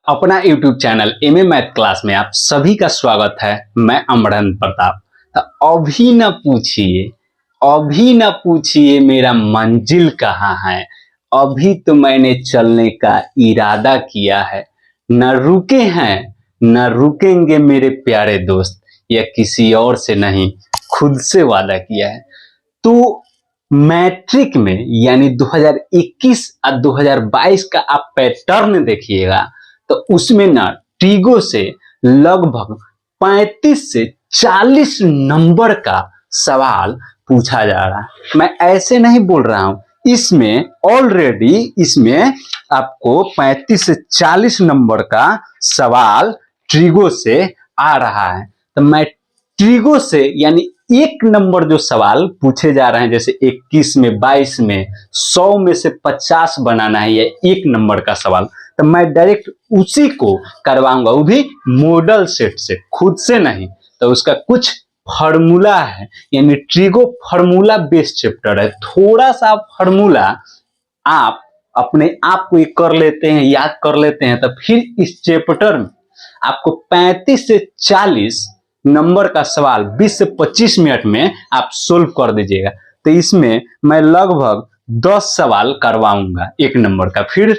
अपना YouTube channel MA math class में आप सभी का स्वागत है। मैं अमरेंद्र प्रताप। तो अभी न पूछिए मेरा मंजिल कहाँ है। अभी तो मैंने चलने का इरादा किया है। न रुके हैं न रुकेंगे मेरे प्यारे दोस्त, यह किसी और से नहीं खुद से वादा किया है। तो मैट्रिक में यानी 2021 और 2022 का आप पैटर्न देखिएगा तो उसमें ना ट्रिगो से लगभग 35 से 40 नंबर का सवाल पूछा जा रहा है। मैं ऐसे नहीं बोल रहा हूं, इसमें ऑलरेडी इसमें आपको 35 से 40 नंबर का सवाल ट्रिगो से आ रहा है। तो मैं ट्रिगो से यानी एक नंबर जो सवाल पूछे जा रहे हैं, जैसे 21 में 22 में 100 में से 50 बनाना है, यह एक नंबर का सवाल, तो मैं डायरेक्ट उसी को करवाऊंगा, वो भी मॉडल सेट से, खुद से नहीं। तो उसका कुछ फॉर्मूला है, यानी ट्रिगो फॉर्मूला बेस्ड चैप्टर है। थोड़ा सा फॉर्मूला आप अपने आप को कर लेते हैं, याद कर लेते हैं, तो फिर इस चैप्टर में आपको 35 से 40 नंबर का सवाल 20 से 25 मिनट में आप सोल्व कर दीजिएगा। तो इसमें मैं लगभग 10 सवाल करवाऊंगा एक नंबर का, फिर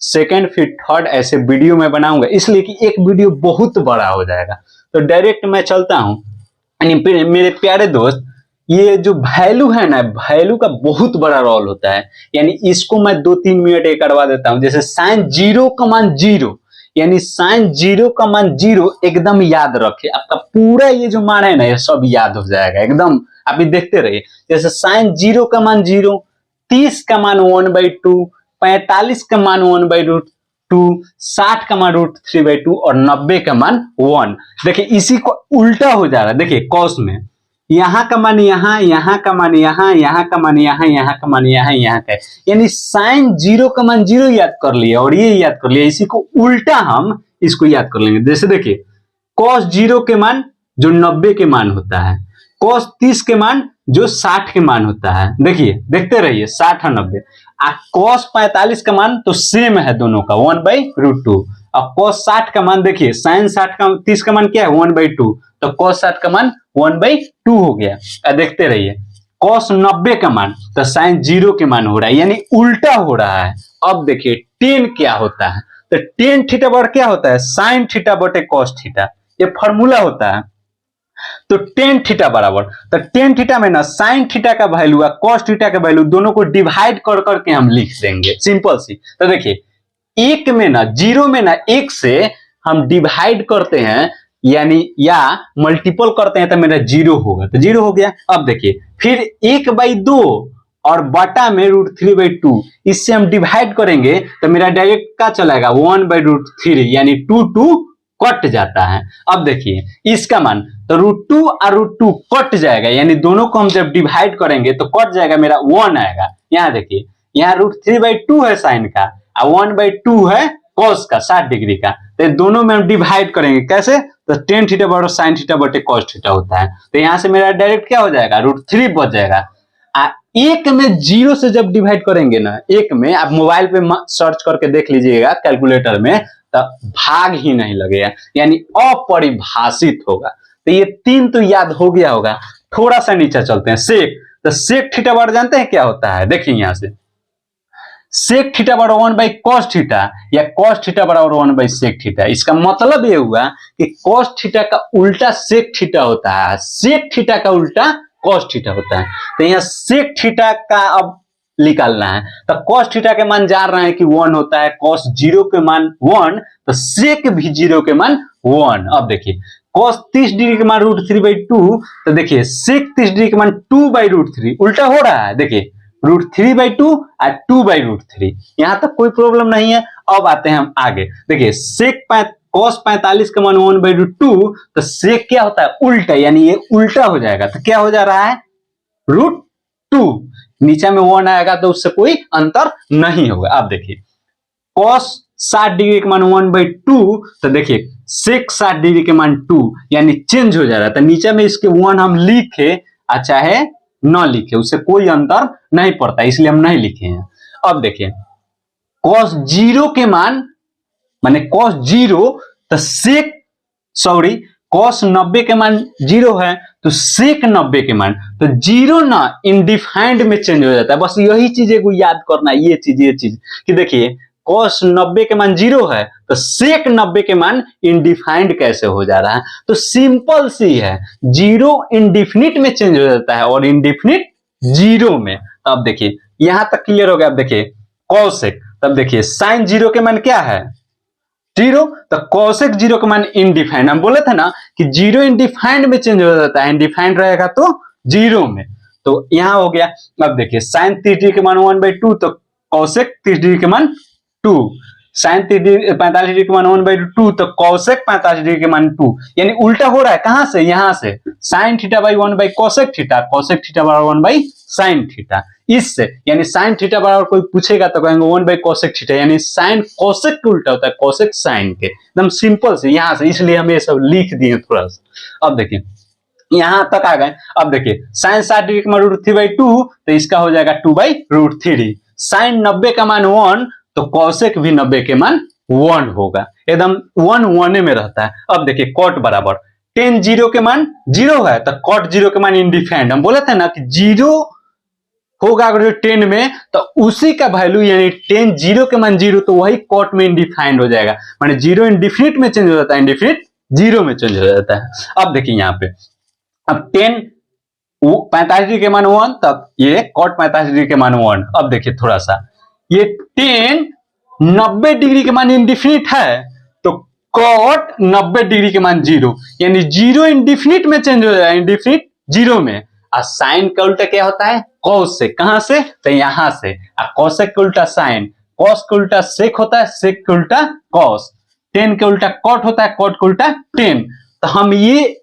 सेकंड फिर थर्ड ऐसे वीडियो में बनाऊंगा, इसलिए कि एक वीडियो बहुत बड़ा हो जाएगा। तो डायरेक्ट मैं चलता हूं। मेरे प्यारे दोस्त, ये जो वैल्यू है ना, वैल्यू का बहुत बड़ा रोल होता है। यानी इसको मैं 2-3 मिनट करवा देता हूं। जैसे साइन 0 का मान 0, यानी साइन 0 का मान 0 एकदम याद रखे। आपका पूरा ये जो मान है ना, ये सब याद हो जाएगा एकदम। आप देखते रहिए। जैसे साइन 0 का मान 0, 30 का मान 1/2, 45 का मान 1/√2, 60 का मान √3/2 और 90 का मान 1। देखिए इसी को उल्टा हो जा रहा है। देखिए कॉस में यहाँ का मान यहाँ, यहाँ का मान यहाँ, यहाँ का मान यहाँ, यहाँ का मान यहाँ, यहाँ का, यानी साइन 0 का मान 0 याद कर लिया और ये याद कर लिया। इसी को उल्टा हम इसको याद कर लेंगे। जैसे देखिए कॉस 0 के मान जो 90 के मान होता है, कॉस 30 के मान जो 60 के मान होता है। देखिए देखते रहिए 60 और 90। कॉस 45 का मान तो सेम है दोनों का, 1/√2। और कॉस 60 का मान देखिए, साइन 60 का 30 का मान क्या है, 1/2, तो कॉस 60 का मान 1/2 हो गया। देखते रहिए कॉस 90 का मान तो साइन 0 के मान हो रहा है, यानी उल्टा हो रहा है। अब देखिए टेन क्या होता है, तो टेन थीटा बराबर क्या होता है, साइन थीटा बटे कॉस थीटा, ये फॉर्मूला होता है। तो टेन थीटा बराबर, तो टेन थीटा में ना साइन थीटा का वैल्यू और कॉस थीटा का वैल्यू दोनों को डिवाइड कर करके हम लिख देंगे, सिंपल सी। तो देखिए एक में ना, 0 में ना 1 से हम डिवाइड करते हैं यानी या मल्टीपल करते हैं तो मेरा 0 होगा, तो 0 हो गया। अब देखिए फिर 1/2 और बटा में √3/2, इससे हम डिवाइड करेंगे तो मेरा डायरेक्ट क्या चलेगा, 1/√3, यानी 2 कट जाता है। अब देखिए इसका मान तो √2 और √2 कट जाएगा, यानी दोनों को हम जब डिवाइड करेंगे तो कट जाएगा, मेरा 1 आएगा। यहाँ देखिए यहाँ √3/2 है साइन का और 1/2 है कॉस का 60 डिग्री का, तो दोनों में हम डिवाइड करेंगे कैसे, तो टेन थीटा बराबर साइन थीटा बटे कॉस थीटा होता है। तो यहाँ से मेरा डायरेक्ट क्या हो जाएगा, √3 बच जाएगा। एक में 0 से जब डिवाइड करेंगे ना, एक में आप मोबाइल पे सर्च करके देख लीजिएगा कैलकुलेटर में, तो भाग ही नहीं लगेगा, यानी अपरिभाषित होगा। तो ये 3 तो याद हो गया होगा। थोड़ा सा नीचे चलते हैं, सेक। तो सेक थीटा बराबर जानते हैं क्या होता है, देखिए यहां से सेक थीटा बराबर 1/cos थीटा या cos थीटा बराबर 1/sec थीटा। इसका मतलब ये हुआ कि cos थीटा का उल्टा sec थीटा होता है, sec थीटा का उल्टा cos थीटा होता है। तो यहाँ sec थीटा का अब निकालना है, तो cos थीटा के मान जान रहे हैं कि 1 होता है, cos 0 के मान 1, तो sec भी 0 के मान 1। अब देखिए cos 30 डिग्री के मान √3/2, तो देखिए sec 30 डिग्री के मान 2/√3, उल्टा हो रहा है। देखिए √3/2 और 2/√3, यहां तक कोई प्रॉब्लम नहीं है। अब आते हैं हम आगे। देखिए सेक cos 45 का मान 1/2, तो सेक क्या होता है, उल्टा, यानी ये उल्टा हो जाएगा। तो क्या हो जा रहा है, √2, नीचे में 1 आएगा तो उससे कोई अंतर नहीं होगा। अब देखिए cos 60 डिग्री के मान 1/2, तो देखिए सेक 60 डिग्री के मान 2, यानी चेंज हो जा रहा है। तो नीचे में इसके 1 हम लिखे चाहे न लिखे, उससे कोई अंतर नहीं पड़ता, इसलिए हम नहीं लिखे हैं। अब देखिए cos 0 के मान माने cos 0 तो sec सॉरी cos 90 के मान 0 है तो sec 90 के मान तो 0 ना इनडिफाइंड में चेंज हो जाता है। बस यही चीज को याद करना है, ये चीज कि देखिए cos 90 के मान 0 है तो sec 90 के मान इनडिफाइंड कैसे हो जा रहा है। तो सिंपल सी है, 0 इंडिफिनिट में चेंज हो जाता है और इंडिफिनिट 0 में। अब देखिए यहां तक क्लियर हो गया। अब देखिए cosec, तब देखिए sin 0 के मान क्या है 0, तो cosec 0 का मान इनडिफाइंड। हम बोले थे ना कि 0 इनडिफाइंड में चेंज हो जाता है, इनडिफाइंड रहेगा तो 0 में। तो यहां हो गया। अब देखिए sin 30 के मान 1/2 तो cosec 30 के मान 2, sin 45 डिग्री के मान 1/2 तो cosec 45 डिग्री के मान 2, यानी उल्टा हो रहा है। कहां से, यहां से sin theta by 1/cosec theta, cosec theta बराबर 1/sin थीटा। इससे यानी sin थीटा बराबर कोई पूछेगा तो कहेंगे 1/cosec थीटा, यानी sin cosec के उल्टा होता है, cosec sin के। एकदम सिंपल से यहां से, इसलिए हम ये सब लिख दिए थोड़ा सा। अब देखिए यहां तक आ गए। अब देखिए sin 60 डिग्री का मान √3/2 तो इसका हो जाएगा 2/√3। sin 90 का मान 1 तो cosec भी 90 के मान 1 होगा, एकदम 1 1 में रहता है। अब देखिए cot बराबर tan 0 के मान 0 है तो cot 0 के मान इनडिफाइंड। हम बोले थे ना कि 0 होगा अगर 10 में तो उसी का वैल्यू यानी tan 0 के मान 0 तो वही cot में इनडिफाइंड हो जाएगा, माने 0 इंडिफिनिट में चेंज हो जाता है, इंडिफिनिट 0 में चेंज हो जाता है। अब देखिए यहाँ पे अब 10 45 डिग्री के मान 1 तब ये cot 45 डिग्री के मान 1। अब देखिए थोड़ा सा ये 10 90 डिग्री के मान इनडिफिनिट है तो cot 90 डिग्री के मान 0, यानी 0 इंडिफिनिट में चेंज हो जाएगा, इंडिफिनिट 0 में। और साइन का उल्टा क्या होता है cos से, कहां से तो यहां से। और cosec का उल्टा साइन, cos का उल्टा sec होता है, sec का उल्टा cos, tan के उल्टा cot होता है, cot का उल्टा tan। तो हम ये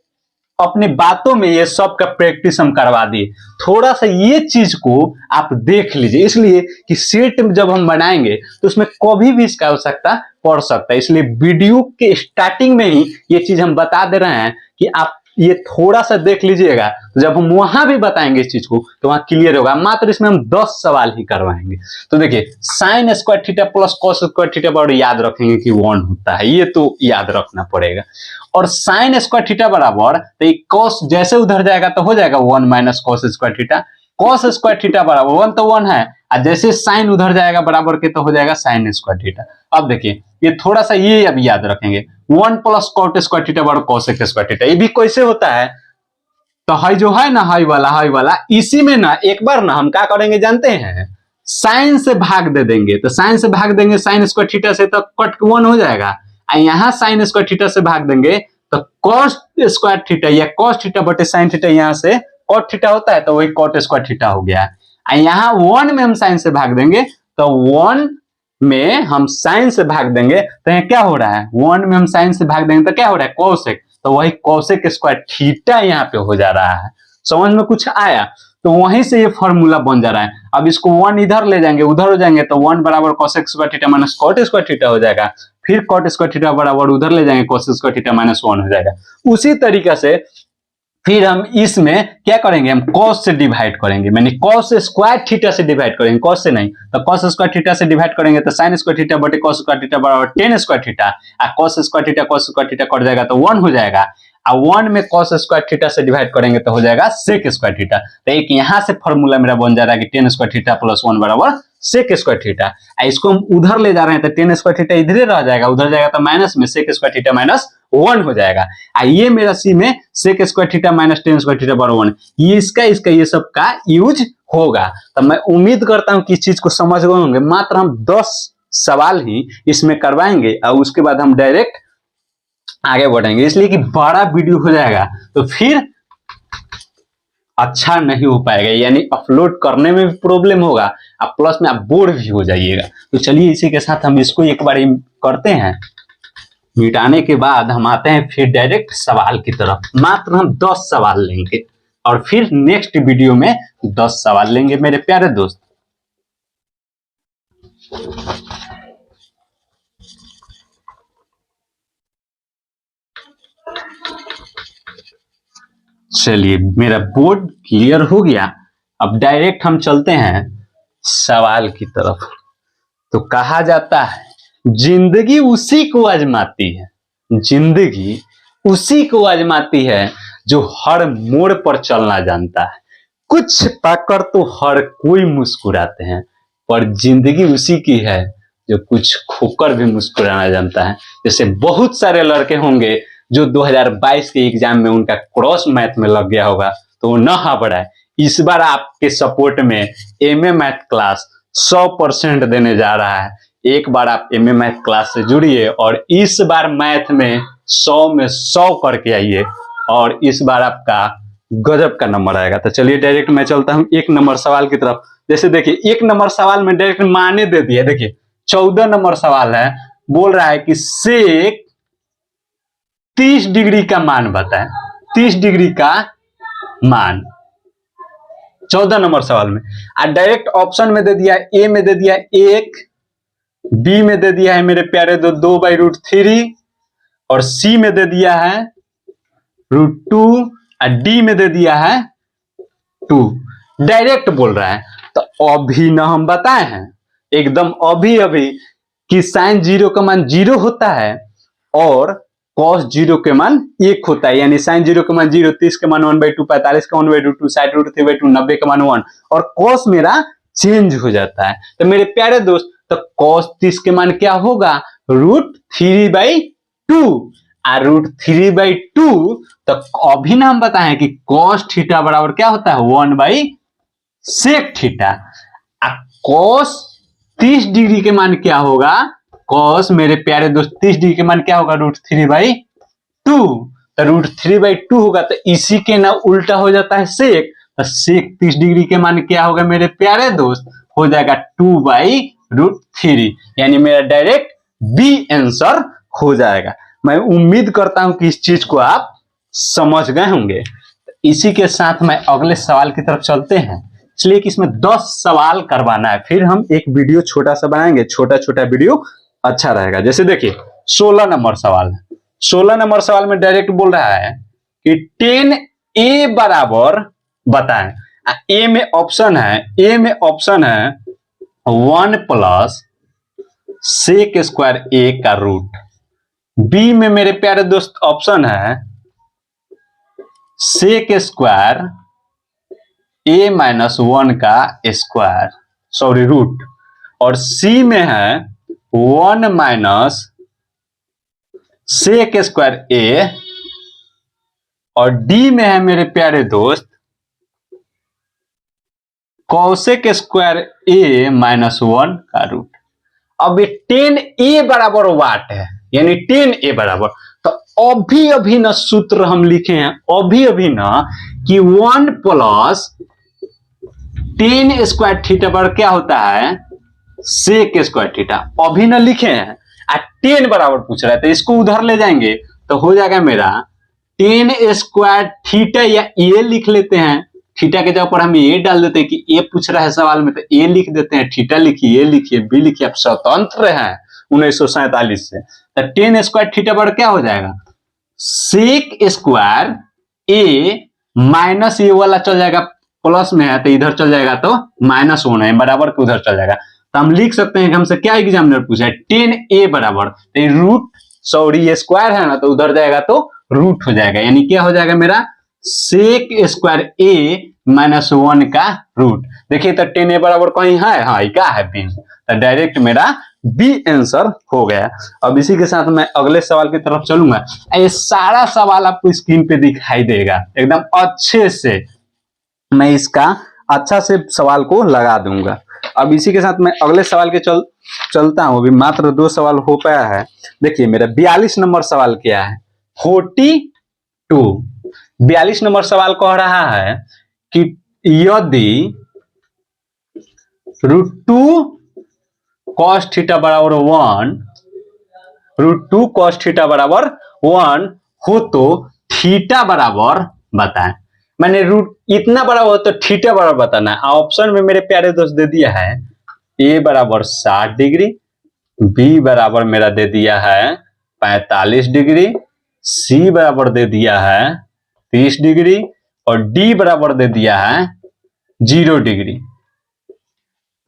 अपने बातों में ये सब का प्रैक्टिस हम करवा दिए। थोड़ा सा ये चीज को आप देख लीजिए, इसलिए कि सेट जब हम बनाएंगे तो उसमें कभी भी इसका आवश्यकता पड़ सकता है, इसलिए वीडियो के स्टार्टिंग में ही ये चीज हम बता दे रहे हैं कि आप ये थोड़ा सा देख लीजिएगा, तो जब हम वहां भी बताएंगे इस चीज को तो वहां क्लियर होगा। मात्र इसमें हम 10 सवाल ही करवाएंगे। तो देखिए sine square theta plus cos square theta बराबर याद रखेंगे कि 1 होता है, ये तो याद रखना पड़ेगा। और साइन स्क्वायर थीटा बराबर तो कॉस जैसे उधर जाएगा तो हो जाएगा 1 minus cos square theta, cos square theta बराबर 1 तो 1 है, और जैसे साइन उधर जाएगा बराबर के तो हो जाएगा साइन स्क्वायर थीटा। अब देखिए ये थोड़ा सा ये अब याद रखेंगे, 1 प्लस कॉट स्क्वायर थीटा बराबर कॉसेक स्क्वायर थीटा। ये भी कैसे होता है तो हाई जो है ना हाई वाला इसी में ना एक बार ना हम क्या करेंगे जानते हैं, साइन से भाग दे देंगे। तो साइन से भाग देंगे साइन स्क्वायर थीटा से तो कट 1 हो जाएगा, और यहाँ साइन स्क्वायर थीटा से भाग देंगे तो कॉस स्क्वायर थीटा या कॉस थीटा बटे साइन थीटा, यहाँ से कॉट थीटा होता है तो वही कॉट स्क्वायर थीटा हो गया। यहाँ 1 में हम साइन से भाग देंगे तो 1 में हम साइन से भाग देंगे तो यहाँ क्या हो रहा है, 1 में हम साइन से भाग देंगे तो क्या हो रहा है कोसेक, तो वही कोसेक स्क्वायर थीटा यहाँ पे हो जा रहा है। समझ में कुछ आया, तो वहीं से ये फॉर्मूला बन जा रहा है। अब इसको 1 इधर ले जाएंगे उधर हो जाएंगे तो 1 बराबर cosec square theta minus cot square theta हो जाएगा, फिर कॉट स्क्वायर थीटा बराबर उधर ले जाएंगे कोसेक स्क्वायर थीटा माइनस 1 हो जाएगा। उसी तरीके से फिर हम इसमें क्या करेंगे, हम cos से डिवाइड करेंगे, यानी cos स्क्वायर थीटा से डिवाइड करेंगे, cos से नहीं तो cos स्क्वायर थीटा से डिवाइड करेंगे तो sin स्क्वायर थीटा बटे cos स्क्वायर थीटा बराबर tan स्क्वायर थीटा, और cos स्क्वायर थीटा कट जाएगा तो 1 हो जाएगा, और 1 में cos स्क्वायर थीटा से डिवाइड करेंगे तो हो जाएगा sec स्क्वायर थीटा। तो एक यहाँ से फॉर्मूला मेरा बन जा रहा है कि tan स्क्वायर थीटा प्लस 1 बराबर sec स्क्वायर थीटा। इसको हम उधर ले जा रहे हैं तो tan स्क्वायर थीटा इधर रह जाएगा, उधर जाएगा तो माइनस में sec स्क्वायर थीटा माइनस 1 हो जाएगा। ये मेरा सी में sec square theta minus tan square theta बराबर 1, ये इसका ये सब का यूज होगा। तो मैं उम्मीद करता हूं कि इस चीज को समझ गए होंगे। मात्र हम 10 सवाल ही इसमें करवाएंगे और उसके बाद हम डायरेक्ट आगे बढ़ेंगे, इसलिए कि बड़ा वीडियो हो जाएगा तो फिर अच्छा नहीं हो पाएगा, यानी अपलोड करने में भी प्रॉब्लम होगा और प्लस में आप बोर भी हो जाइएगा। तो चलिए इसी के साथ हम इसको एक बार करते हैं, मिटाने के बाद हम आते हैं फिर डायरेक्ट सवाल की तरफ। मात्र हम 10 सवाल लेंगे और फिर नेक्स्ट वीडियो में 10 सवाल लेंगे मेरे प्यारे दोस्त। चलिए मेरा बोर्ड क्लियर हो गया, अब डायरेक्ट हम चलते हैं सवाल की तरफ। तो कहा जाता है जिंदगी उसी को आजमाती है, जिंदगी उसी को आजमाती है जो हर मोड़ पर चलना जानता है। कुछ पाकर तो हर कोई मुस्कुराते हैं, पर जिंदगी उसी की है जो कुछ खोकर भी मुस्कुराना जानता है। जैसे बहुत सारे लड़के होंगे जो 2022 के एग्जाम में उनका क्रॉस मैथ में लग गया होगा, तो वो न घबराए। इस बार आपके सपोर्ट में एमए मैथ क्लास 100% देने जा रहा है। एक बार आप एमए मैथ क्लास से जुड़िए और इस बार मैथ में 100 में 100 करके आइए और इस बार आपका गजब का नंबर आएगा। तो चलिए डायरेक्ट मैं चलता हूं 1 नंबर सवाल की तरफ। जैसे देखिए 1 नंबर सवाल में डायरेक्ट माने दे दिया। देखिए 14 नंबर सवाल है, बोल रहा है कि सेक 30 डिग्री का मान बताएं। 30 डिग्री का मान 14 नंबर सवाल में। डायरेक्ट ऑप्शन में दे दिया, ए में दे दिया 1, बी में दे दिया है मेरे प्यारे 2/√3 और सी में दे दिया है √2 और डी में दे दिया है 2। डायरेक्ट बोल रहा है। तो अभी ना हम बताए हैं एकदम अभी अभी कि साइन 0 का मान 0 होता है और कॉस 0 के मान 1 होता है। यानी साइन 0 का मान 0, 30 के मान 1/2, 45 का 1/2, 60√3/2, 90 का मान 1 और कॉस मेरा चेंज हो जाता है। तो मेरे प्यारे दोस्त, तो कॉस 30 के मान क्या होगा? √3/2 और √3/2। तो अभी ना हम बताए कि कॉस थीटा बराबर क्या होता है? 1/sec theta. कॉस 30 डिग्री के मान क्या होगा? कॉस मेरे प्यारे दोस्त 30 डिग्री के मान क्या होगा? √3/2। तो √3/2 होगा तो इसी के ना उल्टा हो जाता है सेक। तो सेक 30 डिग्री के मान क्या होगा मेरे प्यारे दोस्त? हो जाएगा 2/√3। यानी मेरा डायरेक्ट बी आंसर हो जाएगा। मैं उम्मीद करता हूं कि इस चीज को आप समझ गए होंगे। इसी के साथ मैं अगले सवाल की तरफ चलते हैं। इसलिए कि इसमें 10 सवाल करवाना है, फिर हम एक वीडियो छोटा सा बनाएंगे। छोटा छोटा वीडियो अच्छा रहेगा। जैसे देखिए 16 नंबर सवाल है। 16 नंबर सवाल में डायरेक्ट बोल रहा है कि 10a बराबर बताएं। ए में ऑप्शन है 1 + sec² a का रूट। बी में मेरे प्यारे दोस्त ऑप्शन है sec² a - 1 का स्क्वायर, सॉरी रूट। और सी में है 1 - sec² a और डी में है मेरे प्यारे दोस्त cosec² a - 1 का रूट। अब ये 10a बराबर वाट है, यानी 10a बराबर। तो अभी अभी ना सूत्र हम लिखे हैं, अभी अभी ना कि 1 + tan² थीटा पर क्या होता है? sec² theta. अभी ना लिखे हैं 10 बराबर पूछ रहा है, तो इसको उधर ले जाएंगे तो हो जाएगा मेरा tan² थीटा, या ए लिख लेते हैं। थीटा के जगह पर हम ए डाल देते हैं कि ए पूछ रहा है सवाल में, तो ए लिख देते हैं। थीटा लिखिए, ए लिखिए, बी लिखिए, आप स्वतंत्र हैं 1947 से। तो tan² थीटा पर क्या हो जाएगा? sec² a माइनस ये वाला चल जाएगा, प्लस में है तो इधर चल जाएगा तो -1 है, बराबर के उधर चल जाएगा। तो हम लिख सकते हैं कि हमसे क्या एग्जामिनर पूछा है? 10a बराबर रूट, सॉरी ये स्क्वायर है ना, तो उधर जाएगा तो रूट हो जाएगा। यानी क्या हो जाएगा मेरा? sec² a - 1 का रूट। देखिए तो 10a बराबर कहीं है? हाँ, क्या है? बी। तो डायरेक्ट मेरा बी आंसर हो गया। अब इसी के साथ मैं अगले सवाल की तरफ चलूंगा। ये सारा सवाल आपको स्क्रीन पे दिखाई देगा एकदम अच्छे से। मैं इसका अच्छा से सवाल को लगा दूंगा। अब इसी के साथ मैं अगले सवाल के चलता हूं। अभी मात्र 2 सवाल हो पाया है। देखिए मेरा 42 नंबर सवाल क्या है? 42 42 नंबर सवाल कह रहा है कि यदि √2 cos थीटा बराबर 1, √2 cos थीटा बराबर 1 हो तो थीटा बराबर बताएं। मैंने रूट इतना बड़ा हो तो थीटा बराबर बताना है। ऑप्शन में मेरे प्यारे दोस्त दे दिया है ए बराबर 60 डिग्री, बी बराबर मेरा दे दिया है 45 डिग्री, सी बराबर दे दिया है 30 डिग्री और डी बराबर दे दिया है 0 डिग्री।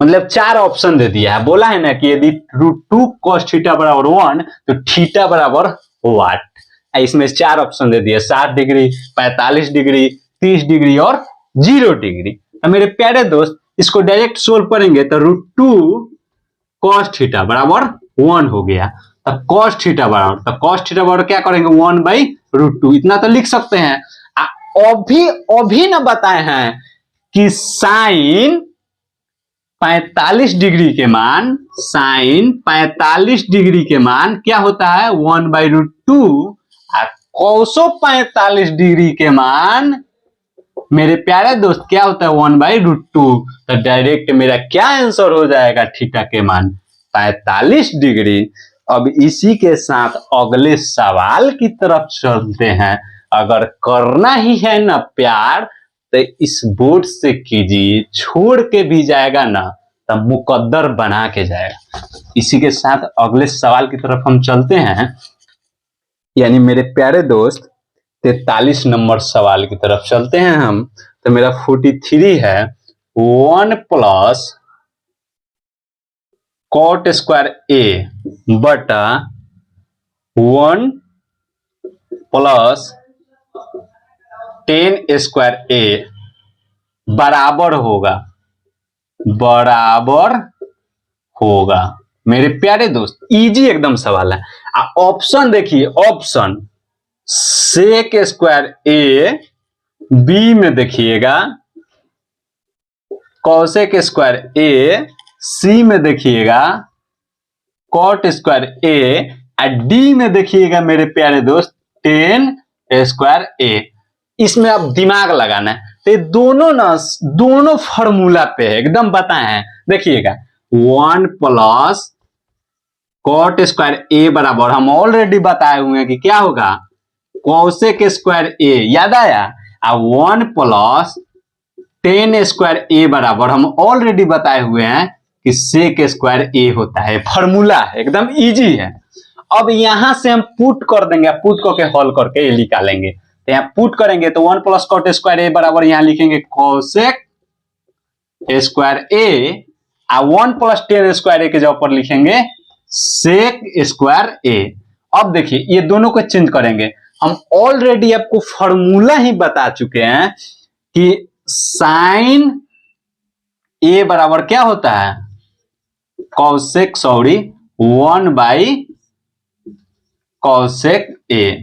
मतलब 4 ऑप्शन दे दिया है, बोला है ना कि यदि √2 cos थीटा बराबर 1 तो थीटा बराबर वाट। इसमें 4 ऑप्शन दे दिए, 60 डिग्री, 45 डिग्री, 30 डिग्री और 0 डिग्री। तो मेरे प्यारे दोस्त इसको डायरेक्ट सोल्व करेंगे तो √2 cos थीटा बराबर 1 हो गया। तो cos थीटा बराबर क्या करेंगे 1/√2, इतना तो लिख सकते हैं। अभी ना बताए हैं कि साइन 45 डिग्री के मान, साइन 45 डिग्री के मान क्या होता है 1/√2, कोसो 45 डिग्री के मान मेरे प्यारे दोस्त क्या होता है 1/√2। तो डायरेक्ट मेरा क्या आंसर हो जाएगा थीटा के मान 45 डिग्री। अब इसी के साथ अगले सवाल की तरफ चलते हैं। अगर करना ही है ना प्यार तो इस बोर्ड से कीजिए, छोड़ के भी जाएगा ना तो मुकद्दर बना के जाएगा। इसी के साथ अगले सवाल की तरफ हम चलते हैं, यानी मेरे प्यारे दोस्त 43 नंबर सवाल की तरफ चलते हैं हम। तो मेरा 43 है 1 + cot स्क्वायर a बटा 1 + tan स्क्वायर a बराबर होगा। मेरे प्यारे दोस्त इजी एकदम सवाल है। ऑप्शन देखिए, option sec square a, B में देखिएगा कॉसेक स्क्वायर a, सी में देखिएगा कॉट स्क्वायर a, डी में देखिएगा मेरे प्यारे दोस्त टेन स्क्वायर a। इसमें अब दिमाग लगाना है। तो दोनों फॉर्मूला पे है, एकदम बताए हैं। देखिएगा 1 + कॉट स्क्वायर a बराबर हम ऑलरेडी बताए हुए हैं कि क्या होगा कॉसेक स्क्वायर a, याद आया। 1 + tan स्क्वायर a बराबर हम ऑलरेडी बताए हुए हैं कि सेक स्क्वायर a होता है। फॉर्मूला है, एकदम इजी है। अब यहां से हम पुट कर देंगे, पुट करके हल करके ये निकालेंगे। तो यहाँ पुट करेंगे तो 1 + cot स्क्वायर a बराबर यहां लिखेंगे cosec square a, 1 + tan square a के जगह पर लिखेंगे सेक स्क्वायर a। अब देखिए ये दोनों को चेंज करेंगे। हम ऑलरेडी आपको फॉर्मूला ही बता चुके हैं कि साइन a बराबर क्या होता है कॉसेक 1/cosec a।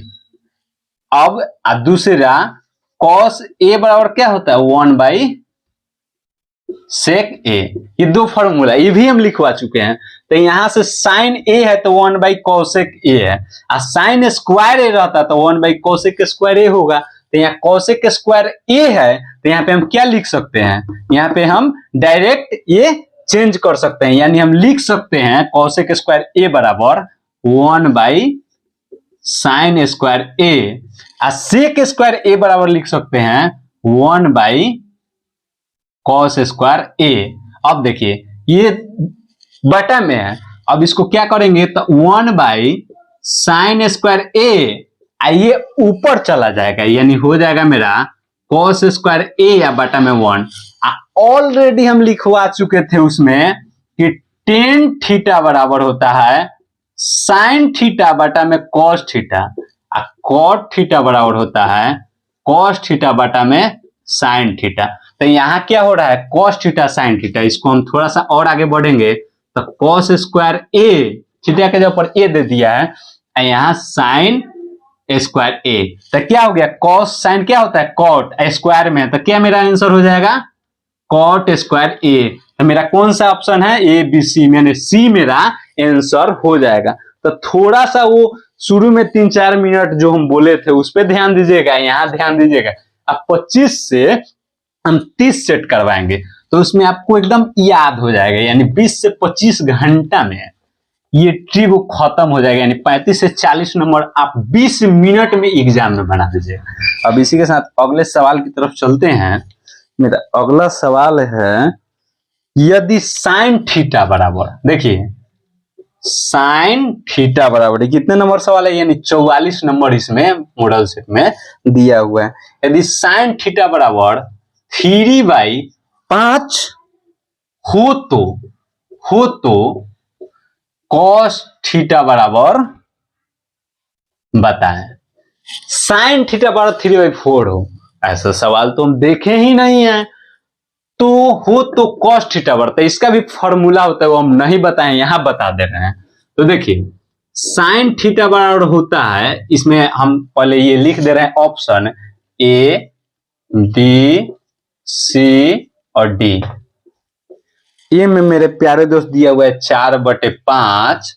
अब दूसरा cos a बराबर क्या होता है 1/sec a। ये दो फॉर्मूला ये भी हम लिखवा चुके हैं। तो यहां से साइन a है तो 1/cosec a है, और साइन स्क्वायर a रहता तो 1/cosec स्क्वायर a होगा। तो यहाँ cosec स्क्वायर a है तो यहाँ पे हम क्या लिख सकते हैं, यहाँ पे हम डायरेक्ट ये चेंज कर सकते हैं, यानी हम लिख सकते हैं cosec स्क्वायर a बराबर 1/sin स्क्वायर a, और sec स्क्वायर a बराबर लिख सकते हैं 1/cos स्क्वायर a। अब देखिए ये बटा में है, अब इसको क्या करेंगे तो 1/sin स्क्वायर a, ये ऊपर चला जाएगा, यानी हो जाएगा मेरा cos स्क्वायर a या बटा में 1। ऑलरेडी हम लिखवा चुके थे उसमें कि tan थीटा बराबर होता है sin थीटा बटा में cos थीटा, cot थीटा बराबर होता है cos थीटा बटा में sin थीटा। तो यहाँ क्या हो रहा है cos थीटा sin थीटा, इसको हम थोड़ा सा और आगे बढ़ेंगे तो cos स्क्वायर a थीटा के ऊपर a दे दिया है, यहाँ sin स्क्वायर a। तो क्या हो गया cos sin क्या होता है cot, स्क्वायर में तो क्या मेरा आंसर हो जाएगा cot स्क्वायर a। तो मेरा कौन सा ऑप्शन है ए बी सी, मैंने सी मेरा आंसर हो जाएगा। तो थोड़ा सा वो शुरू में 3-4 मिनट जो हम बोले थे उस पर ध्यान दीजिएगा, यहाँ ध्यान दीजिएगा। अब 25 से हम 30 सेट करवाएंगे तो उसमें आपको एकदम याद हो जाएगा, यानी 20 से 25 घंटा में ये ट्रिप खत्म हो जाएगा, यानी 35 से 40 नंबर आप 20 मिनट में एग्जाम में बना दीजिएगा। अब इसी के साथ अगले सवाल की तरफ चलते हैं। मेरा अगला सवाल है यदि साइन थीटा बराबर, देखिए साइन थीटा बराबर कितने नंबर सवाल है, यानी 44 नंबर इसमें मॉडल सेट में दिया हुआ है। यदि साइन थीटा बराबर 3/5 हो तो हो तो cos थीटा बराबर बताएं साइन थीटा बराबर 3/4 हो, ऐसा सवाल तो हम देखे ही नहीं है। तो हो तो cos थीटा बढ़ता है, इसका भी फॉर्मूला होता है, वो हम नहीं बताएं, यहां बता दे रहे हैं। तो देखिए साइन थीटा बराबर होता है, इसमें हम पहले ये लिख दे रहे हैं ऑप्शन ए बी सी और डी। ए में मेरे प्यारे दोस्त दिया हुआ है 4/5,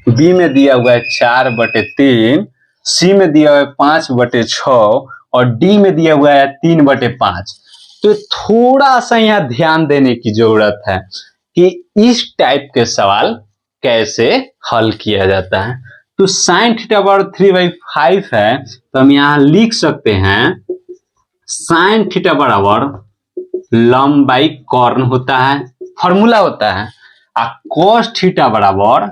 बी में दिया हुआ है 4/3, सी में दिया हुआ है 5/6 और डी में दिया हुआ है 3/5। तो थोड़ा सा यहाँ ध्यान देने की जरूरत है कि इस टाइप के सवाल कैसे हल किया जाता है। तो साइन थीटा बराबर 3/5 है, तो हम यहाँ लिख सकते हैं साइन थीटा बराबर लंब बाई कॉर्न होता है, फॉर्मूला होता है, और cos थीटा बराबर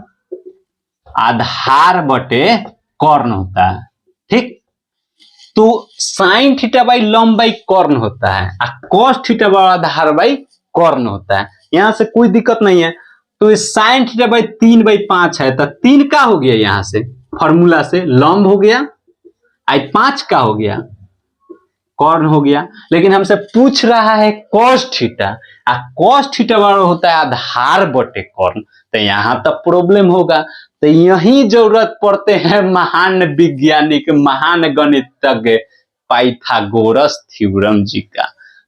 आधार बटे कॉर्न होता है। ठीक, तो साइन थीटा बाई लंब बाई कॉर्न होता है और cos थीटा बराबर आधार बाई कॉर्न होता है, यहां से कोई दिक्कत नहीं है। तो साइन थीटा बाई 3/5 है, तो 3 का हो गया, यहां से फॉर्मूला से लंब हो गया, आई 5 का हो गया, कॉर्न हो गया। लेकिन हमसे पूछ रहा है cos थीटा, और cos थीटा बराबर होता है आधार बटे कॉर्न, तो यहां तक प्रॉब्लम होगा। तो यही जरूरत पड़ते हैं महान वैज्ञानिक, महान गणितज्ञ पाइथागोरस थ्योरम जी का।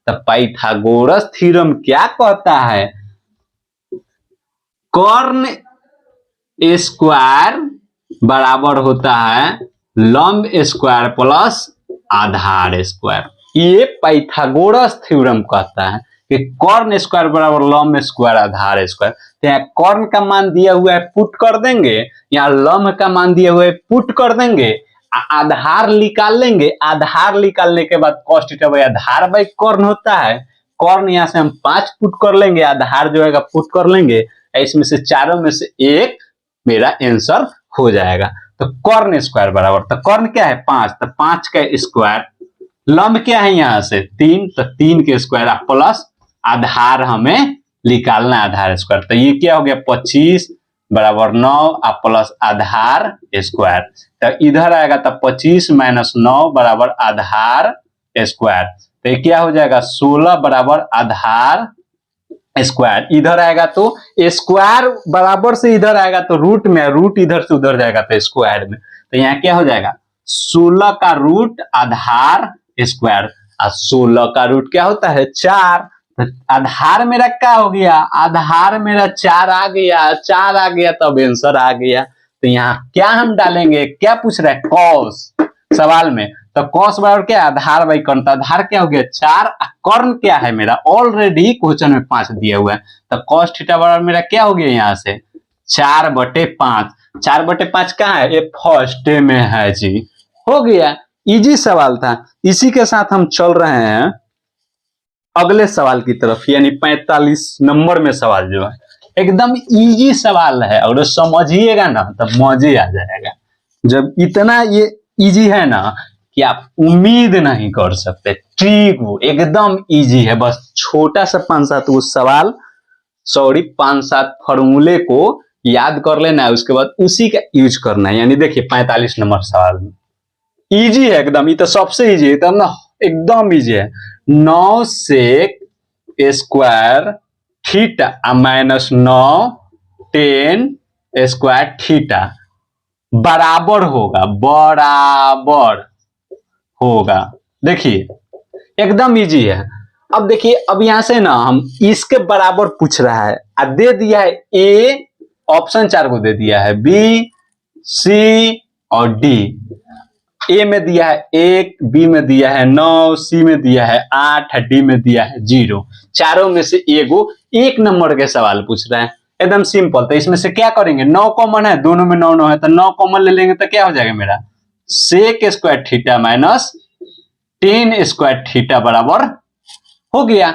तो पाइथागोरस थ्योरम क्या कहता है, कॉर्न स्क्वायर बराबर होता है लंब स्क्वायर प्लस आधार स्क्वायर। ये पाइथागोरस थ्योरम कहता है कि कॉर्न स्क्वायर बराबर लंब स्क्वायर आधार स्क्वायर। तो यहाँ कॉर्न का मान दिया हुआ है, पुट कर देंगे, यहाँ लंब का मान दिया हुआ है, पुट कर देंगे, आधार निकाल लेंगे। आधार निकालने के बाद cos theta by Aadhaar by corn होता है। कॉर्न यहाँ से हम 5 पुट कर लेंगे, आधार जो है पुट कर लेंगे, इसमें से चारों में से एक मेरा आंसर हो जाएगा। तो कॉर्न स्क्वायर बराबर, तो कॉर्न क्या है 5, तो 5 का स्क्वायर, लंब क्या है यहाँ से 3, तो 3 के स्क्वायर प्लस आधार हमें निकालना है, आधार स्क्वायर। तो ये क्या हो गया 25 बराबर 9 प्लस आधार स्क्वायर। तो इधर आएगा तो 25 - 9 बराबर आधार स्क्वायर। तो ये क्या हो जाएगा 16 बराबर आधार स्क्वायर। इधर आएगा तो स्क्वायर बराबर से इधर आएगा तो रूट में, रूट इधर से उधर जाएगा तो स्क्वायर में। तो यहाँ क्या हो जाएगा 16 का रूट आधार स्क्वायर, और 16 का रूट क्या होता है 4। तो आधार मेरा क्या हो गया, आधार मेरा 4 आ गया, 4 आ गया तब आंसर आ गया। तो यहाँ क्या हम डालेंगे, क्या पूछ रहा है कॉस सवाल में, तो कॉस बराबर क्या आधार बाई कॉर्न, तो आधार क्या हो गया 4, कॉर्न क्या है मेरा ऑलरेडी क्वेश्चन में 5 दिया हुआ है। तो cos थीटा बराबर मेरा क्या हो गया यहाँ से 4/5। 4/5 कहाँ है, ये फर्स्ट में है जी, हो गया, इजी सवाल था। इसी के साथ हम चल रहे हैं अगले सवाल की तरफ, यानी 45 नंबर में सवाल जो है एकदम इजी सवाल है, और समझिएगा ना तब मजे आ जाएगा। जब इतना ये इजी है ना कि आप उम्मीद नहीं कर सकते, ट्रिक वो एकदम इजी है, बस छोटा सा 5-7 वो सवाल, सॉरी 5-7 फॉर्मूले को याद कर लेना है, उसके बाद उसी का यूज करना है। यानी देखिए 45 नंबर सवाल में इजी है एकदम, ये तो सबसे इजी है, तब ना एकदम इजी है। 9 sec square theta -9 10 square theta बराबर होगा, बराबर होगा। देखिए एकदम इजी है। अब देखिए, अब यहां से ना हम इसके बराबर पूछ रहा है, और दे दिया है ए, ऑप्शन 4 को दे दिया है, बी सी और डी। ए में दिया है 1, बी में दिया है 9, सी में दिया है 8, डी में दिया है 0। चारों में से एगो 1 नंबर के सवाल पूछ रहा है, एकदम सिंपल। तो इसमें से क्या करेंगे, 9 कॉमन है, दोनों में 9 9 है, तो 9 कॉमन ले लेंगे तो क्या हो जाएगा मेरा sec square theta -10 square theta बराबर हो गया।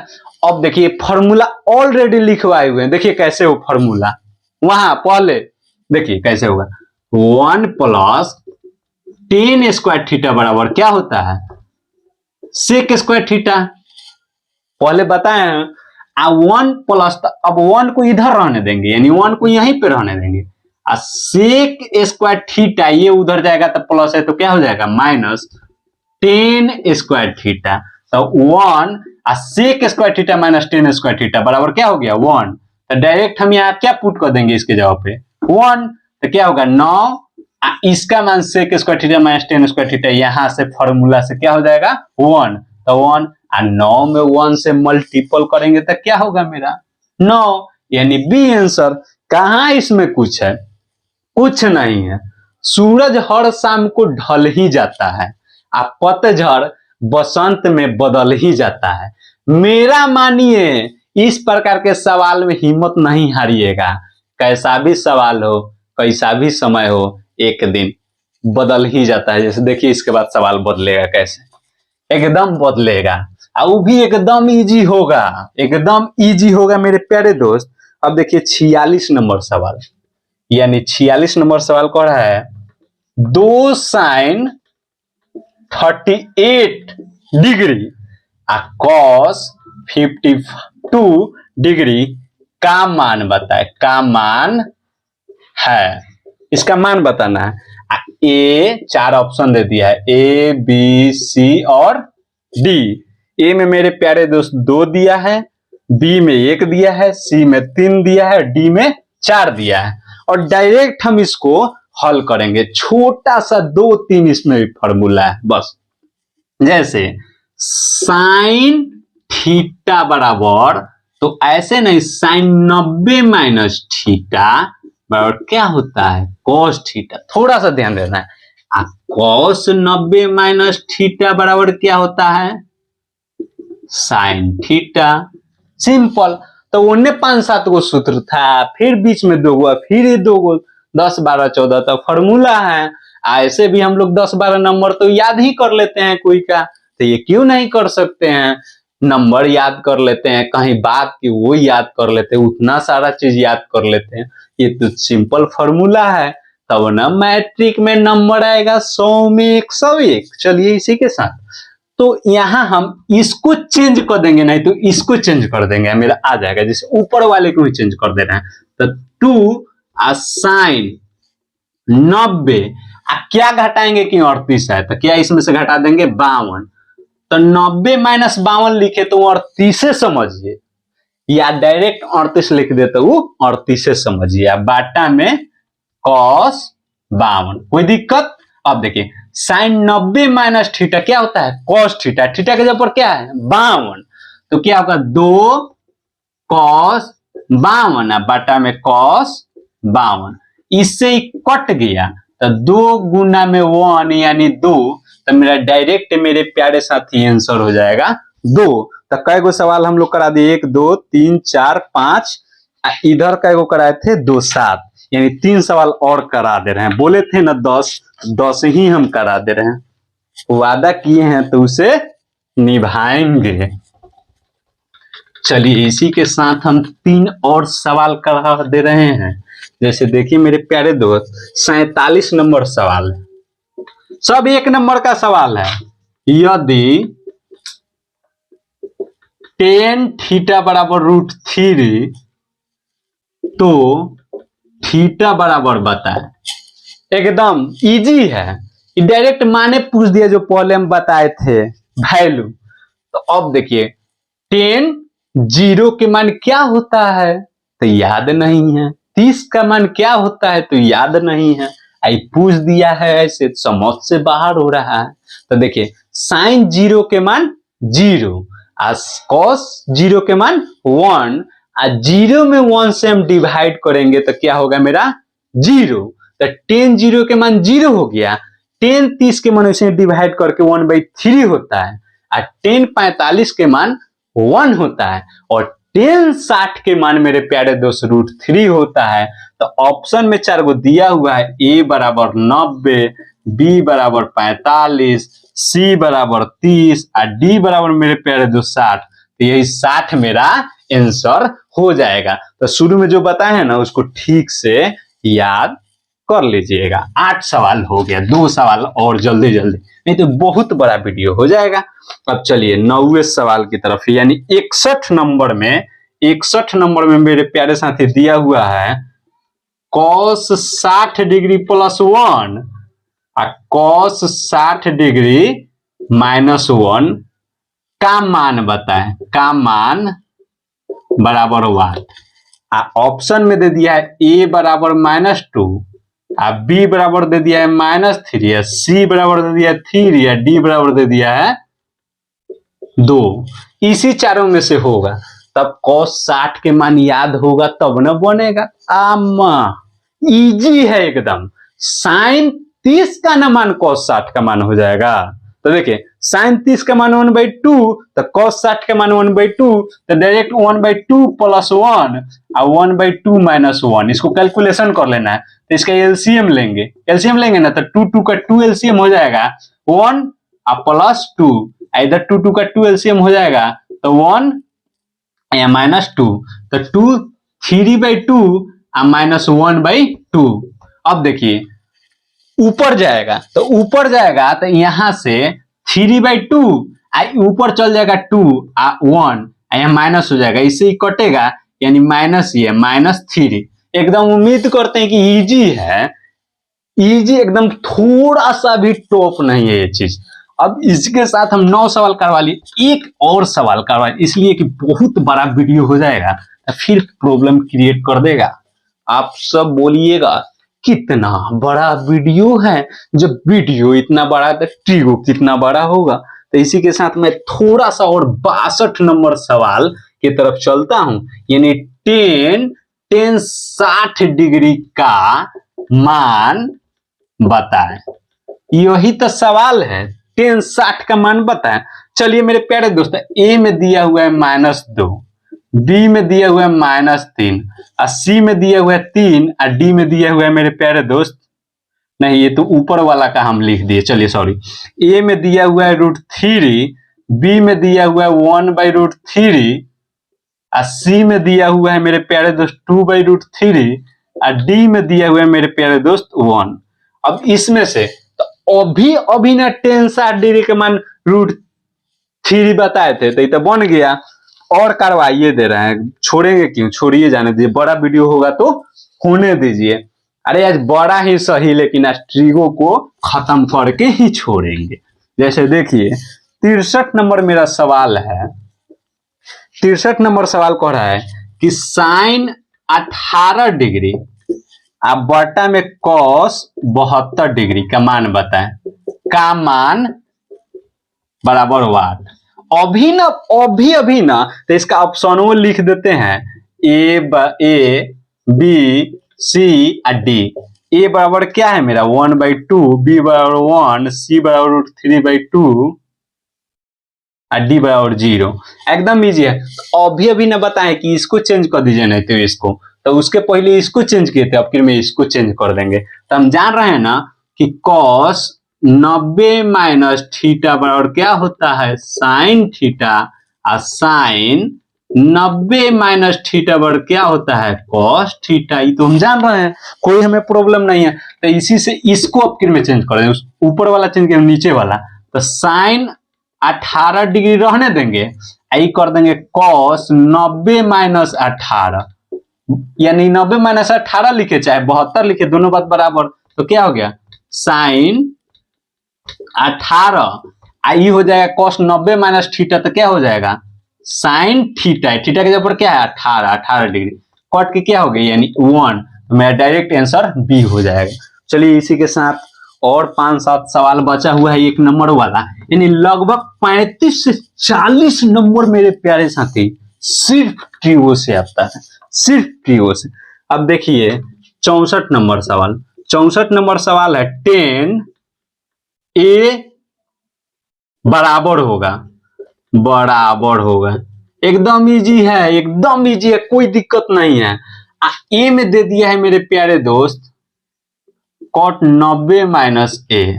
अब देखिए फॉर्मूला ऑलरेडी लिखवाए हुए हैं, देखिए कैसे हो फॉर्मूला, वहां पहले देखिए कैसे होगा 1 + 10 स्क्वायर थीटा बराबर क्या होता है सेक स्क्वायर थीटा, पहले बताए हैं। वन प्लस, अब वन को इधर रहने देंगे यानी वन को यहीं पे रहने देंगे, सेक स्क्वायर थीटा ये उधर जाएगा तो प्लस है तो क्या हो जाएगा माइनस टेन स्क्वायर थीटा। तो one sec square theta minus tan square theta बराबर क्या हो गया 1। तो डायरेक्ट हम यहाँ क्या पुट कर देंगे इसके जगह पे 1, तो क्या होगा 9, इसका मान sec square theta minus tan square theta, यहाँ से फॉर्मूला से क्या हो जाएगा 1, तो 1 और 9 में 1 से मल्टीपल करेंगे तो क्या होगा मेरा 9, यानी बी आंसर। कहाँ इसमें कुछ है, कुछ नहीं है। सूरज हर शाम को ढल ही जाता है, आप पतझड़ बसंत में बदल ही जाता है। मेरा मानिए इस प्रकार के सवाल में हिम्मत नहीं हारिएगा, कैसा भी सवाल हो कैसा भी समय हो एक दिन बदल ही जाता है। जैसे देखिए इसके बाद सवाल बदलेगा कैसे, एकदम बदलेगा और वो भी एकदम इजी होगा, एकदम इजी होगा मेरे प्यारे दोस्त। अब देखिए 46 नंबर सवाल, यानी 46 नंबर सवाल कह रहा है 2 sin 38 डिग्री कॉस 52 डिग्री का मान बताए, का मान है, इसका मान बताना है। ए 4 ऑप्शन दे दिया है, ए बी सी और डी। ए में मेरे प्यारे दोस्त 2 दिया है, बी में 1 दिया है, सी में 3 दिया है, डी में 4 दिया है। और डायरेक्ट हम इसको हल करेंगे, छोटा सा 2-3 इसमें भी फॉर्मूला है बस। जैसे साइन थीटा बराबर, तो ऐसे नहीं, साइन 90 माइनस थीटा बराबर क्या होता है कॉस थीटा। थोड़ा सा ध्यान देना है, कॉस 90 माइनस थीटा बराबर क्या होता है साइन थीटा। सिंपल। तो उन्हें 5-7 गो सूत्र था, फिर बीच में 2 गो, फिर ये 2 गो, 10 12 14 तो फॉर्मूला है। ऐसे भी हम लोग 10-12 नंबर तो याद ही कर लेते हैं कोई का, तो ये क्यों नहीं कर सकते हैं, नंबर याद कर लेते हैं, कहीं बात की वो याद कर लेते हैं, उतना सारा चीज याद कर लेते हैं। ये तो सिंपल फॉर्मूला है, तब ना मैट्रिक में नंबर आएगा 100 में 101। चलिए इसी के साथ तो यहां हम इसको चेंज कर देंगे, नहीं तो इसको चेंज कर देंगे, मेरा आ जाएगा। जैसे ऊपर वाले को ही चेंज कर दे रहे हैं, तो 2 साइन 90 क्या घटाएंगे कि 38 है, तो क्या इसमें से घटा देंगे 52। तो 90 माइनस 52 लिखे तो 38 समझिए, या डायरेक्ट 38 लिख दे तो वो 38 समझिए, बाटा में कॉस 52, कोई दिक्कत। अब देखिए साइन 90 माइनस थीटा क्या होता है कॉस थीटा, थीटा के ऊपर क्या है 52, तो क्या होगा 2 कॉस 52 बाटा में कॉस 52, इससे ही कट गया तो 2 गुना में 1 यानी 2, तो मेरा डायरेक्ट मेरे प्यारे साथी आंसर हो जाएगा 2। तो कै गो सवाल हम लोग करा दिए 1 2 3 4 5, इधर कै गो कराए थे 2 7, यानी 3 सवाल और करा दे रहे हैं। बोले थे ना 10 ही हम करा दे रहे हैं, वादा किए हैं तो उसे निभाएंगे। चलिए इसी के साथ हम 3 और सवाल करा दे रहे हैं। जैसे देखिए मेरे प्यारे दोस्त 47 नंबर सवाल है, सब 1 नंबर का सवाल है। यदि tan थीटा बराबर √3 तो थीटा बराबर बताए, एकदम इजी है, डायरेक्ट माने पूछ दिया जो पहले हम बताए थे वैल्यू। तो अब देखिए tan 0 के मान क्या होता है तो याद नहीं है, 30 का मान क्या होता है तो याद नहीं है, आई पूछ दिया है ऐसे समझ से बाहर हो रहा है। तो देखिए साइन 0 के मान 0, कॉस 0 के मान 1, 0 में 1 से हम डिवाइड करेंगे तो क्या होगा मेरा 0। तो tan 0 के मान 0 हो गया, tan 30 के मान उसे डिवाइड करके 1/3 होता है, और tan 45 के मान 1 होता है, और tan 60 के मान मेरे प्यारे दोस्त √3 होता है। तो ऑप्शन में 4 गो दिया हुआ है, ए बराबर 90, बी बराबर 45, सी बराबर 30 और डी बराबर मेरे प्यारे दोस्त 60। तो यही 60 मेरा आंसर हो जाएगा। तो शुरू में जो बताए हैं ना उसको ठीक से याद कर लीजिएगा। 8 सवाल हो गया, 2 सवाल और जल्दी जल्दी, नहीं तो बहुत बड़ा वीडियो हो जाएगा। अब चलिए 9वें सवाल की तरफ, यानी 61 नंबर में 61 नंबर में मेरे प्यारे साथी दिया हुआ है cos 60 डिग्री प्लस 1 और cos 60 डिग्री माइनस 1 का मान बताएं, का मान बराबर 1। ऑप्शन में दे दिया है a बराबर -2, b बराबर दे दिया है -3, c बराबर दे दिया है 3, d बराबर दे दिया है 2। इसी चारों में से होगा, तब cos 60 के मान याद होगा तब न बनेगा। आमा इजी है एकदम। sin 30 का न मान cos 60 का मान हो जाएगा। तो देखिए sin 30 का मान 1/2, तो cos 60 का मान 1/2, तो डायरेक्ट 1/2 प्लस 1 और 1/2 माइनस 1, इसको कैलकुलेशन कर लेना है। तो इसका एलसीएम लेंगे, एलसीएम लेंगे ना, तो 2 का 2 एलसीएम हो जाएगा 1 और प्लस 2, इधर 2 का 2 एलसीएम हो जाएगा तो 1 या -2, तो 2 3/2 और -1/2। अब देखिए ऊपर जाएगा, तो ऊपर जाएगा तो यहां से 3/2 ऊपर चल जाएगा 2 1 यहाँ माइनस हो जाएगा, इससे ही कटेगा यानी माइनस ये -3। एकदम उम्मीद करते हैं कि इजी है, इजी एकदम, थोड़ा सा भी टॉप नहीं है ये चीज। अब इसके साथ हम 9 सवाल करवा लिए, एक और सवाल करवा, इसलिए कि बहुत बड़ा वीडियो हो जाएगा फिर प्रॉब्लम क्रिएट कर देगा। आप सब बोलिएगा कितना बड़ा वीडियो है, जब वीडियो इतना बड़ा है तो ट्रिगो कितना बड़ा होगा। तो इसी के साथ मैं थोड़ा सा और 62 नंबर सवाल की तरफ चलता हूं, यानी tan 60 डिग्री का मान बताएं। यही तो सवाल है, tan 60 का मान बताएं। चलिए मेरे प्यारे दोस्तों, ए में दिया हुआ है -2, बी में दिया हुआ है -3, और सी में दिया हुआ है 3, और डी में दिया हुआ है मेरे प्यारे दोस्त, नहीं ये तो ऊपर वाला का हम लिख दिए, चलिए सॉरी। ए में दिया हुआ है √3, बी में दिया हुआ है 1/√3, और सी में दिया हुआ है मेरे प्यारे दोस्त 2/√3, और डी में दिया हुआ है मेरे प्यारे दोस्त 1। अब इसमें से तो अभी ना tan 60 डिग्री का मान √3 बताए थे, तो ये तो बन गया। और करवाइए दे रहे हैं, छोड़ेंगे क्यों, छोड़िए जाने दीजिए, बड़ा वीडियो होगा तो होने दीजिए। अरे आज बड़ा ही सही, लेकिन आज ट्रिगो को खत्म करके ही छोड़ेंगे। जैसे देखिए 63 नंबर मेरा सवाल है, 63 नंबर सवाल कह रहा है कि sin 18 डिग्री आप बटा में cos 72 डिग्री का मान बताएं, का मान बराबर 1। अभी ना तो इसका ऑप्शन वो लिख देते हैं, ए बी सी और डी। ए बराबर क्या है मेरा 1/2, बी बराबर 1, सी बराबर √3/2 और डी बराबर 0। एकदम इजी है। तो अभी ना बताएं कि इसको चेंज कर दीजिए, नहीं तो इसको, तो उसके पहले इसको चेंज किए थे, अब फिर में इसको चेंज कर देंगे। तो हम जान रहे हैं ना कि cos 90 माइनस थीटा बराबर क्या होता है sin थीटा, और sin 90 माइनस थीटा बराबर क्या होता है cos थीटा। ये तो हम जान रहे हैं, कोई हमें प्रॉब्लम नहीं है। तो इसी से इसको अब फिर में चेंज कर देंगे, ऊपर वाला चेंज करेंगे नीचे वाला, तो sin 18 डिग्री रहने देंगे, आई कर देंगे cos 90 माइनस 18, यानी 90 माइनस 18 लिखे चाहे 72 लिखे, दोनों बात बराबर। तो क्या हो गया sin 18 आई हो जाएगा cos 90 माइनस थीटा, तो क्या हो जाएगा sin थीटा, थीटा के जगह क्या है 18 डिग्री, कट के क्या हो गया यानी 1। तो मेरा डायरेक्ट आंसर बी हो जाएगा। चलिए इसी के साथ और 5-7 सवाल बचा हुआ है, 1 नंबर वाला, यानी लगभग 35 से 40 नंबर मेरे प्यारे साथी सिर्फ ट्रिगो से आता है, सिर्फ ट्रिगो से। अब देखिए 64 नंबर सवाल, 64 नंबर सवाल है tan ए बराबर होगा, एकदम इजी है, एकदम इजी है, कोई दिक्कत नहीं है। ए में दे दिया है मेरे प्यारे दोस्त cot 90 माइनस ए,